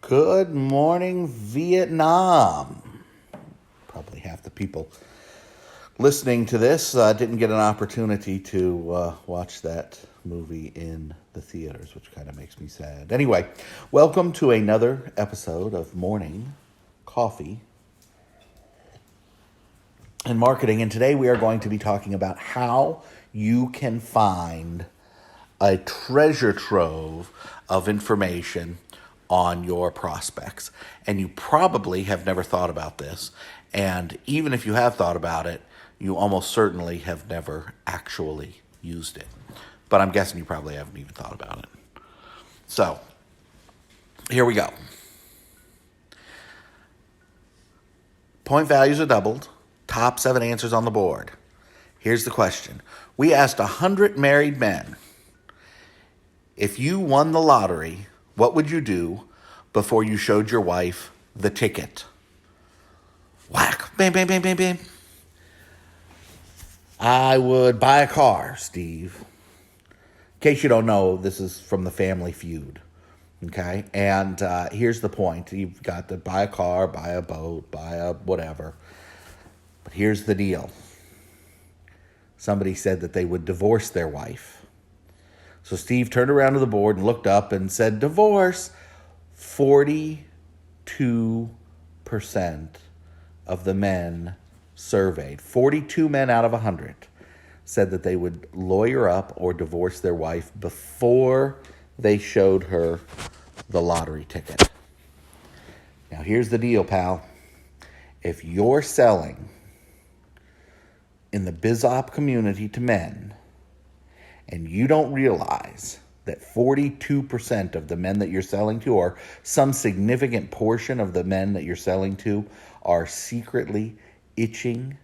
Good morning, Vietnam. Probably half the people listening to this didn't get an opportunity to watch that movie in the theaters, which kind of makes me sad. Anyway, welcome to another episode of Morning Coffee and Marketing. And today we are going to be talking about how you can find a treasure trove of information on your prospects. And you probably have never thought about this. And even if you have thought about it, you almost certainly have never actually used it. But I'm guessing you probably haven't even thought about it. So, here we go. Point values are doubled. Top 7 answers on the board. Here's the question. We asked 100 married men, if you won the lottery, what would you do before you showed your wife the ticket? Whack. Bam, bam, bam, bam, bam. I would buy a car, Steve. In case you don't know, this is from the Family Feud. Okay? And here's the point. You've got to buy a car, buy a boat, buy a whatever. But here's the deal. Somebody said that they would divorce their wife. So Steve turned around to the board and looked up and said, divorce. 42% of the men surveyed, 42 men out of 100, said that they would lawyer up or divorce their wife before they showed her the lottery ticket. Now, here's the deal, pal. If you're selling in the BizOp community to men, and you don't realize that 42% of the men that you're selling to, or some significant portion of the men that you're selling to, are secretly itching,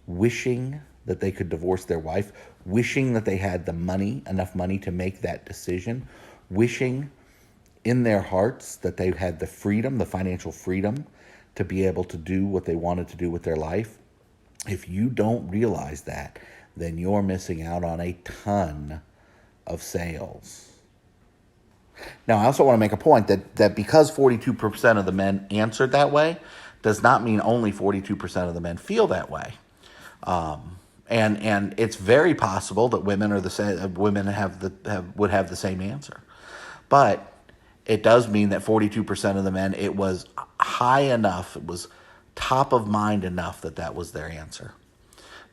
wishing that they could divorce their wife, wishing that they had the money, enough money to make that decision, wishing in their hearts that they had the freedom, the financial freedom to be able to do what they wanted to do with their life. If you don't realize that, then you're missing out on a ton of sales. Now, I also want to make a point that because 42% of the men answered that way, does not mean only 42% of the men feel that way. And it's very possible that women are the same. Women would have the same answer, but it does mean that 42% of the men, it was high enough, it was top of mind enough that was their answer.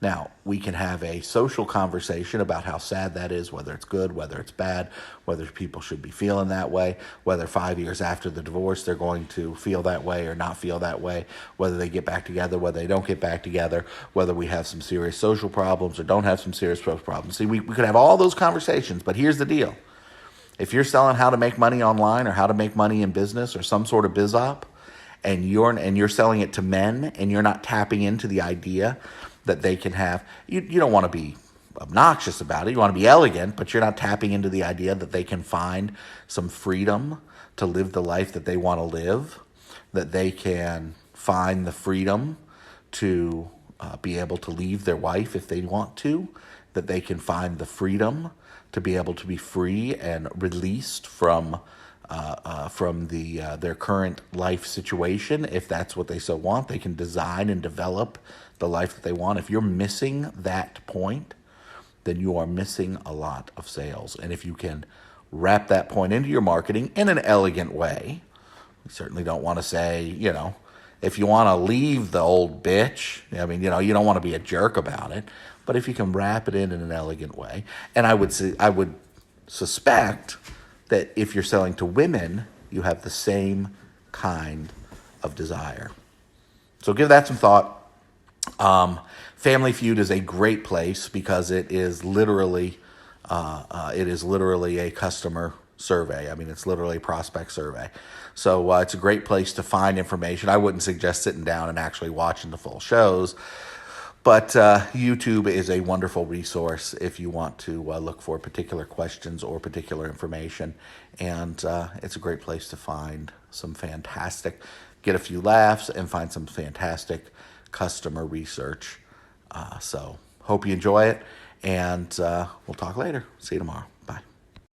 Now, we can have a social conversation about how sad that is, whether it's good, whether it's bad, whether people should be feeling that way, whether 5 years after the divorce they're going to feel that way or not feel that way, whether they get back together, whether they don't get back together, whether we have some serious social problems or don't have some serious social problems. See, we could have all those conversations, but here's the deal. If you're selling how to make money online or how to make money in business or some sort of biz op, and you're selling it to men and you're not tapping into the idea that they can have, you don't want to be obnoxious about it. You want to be elegant, but you're not tapping into the idea that they can find some freedom to live the life that they want to live, that they can find the freedom to be able to leave their wife if they want to, that they can find the freedom to be able to be free and released from their current life situation. If that's what they so want, they can design and develop the life that they want. If you're missing that point, then you are missing a lot of sales. And if you can wrap that point into your marketing in an elegant way, we certainly don't want to say, if you want to leave the old bitch, you don't want to be a jerk about it, but if you can wrap it in an elegant way, and I would suspect that if you're selling to women, you have the same kind of desire. So give that some thought. Family Feud is a great place because it is literally a customer survey. It's literally a prospect survey. So it's a great place to find information. I wouldn't suggest sitting down and actually watching the full shows, but YouTube is a wonderful resource if you want to look for particular questions or particular information. And it's a great place to find get a few laughs and find some fantastic customer research. So hope you enjoy it, and we'll talk later. See you tomorrow.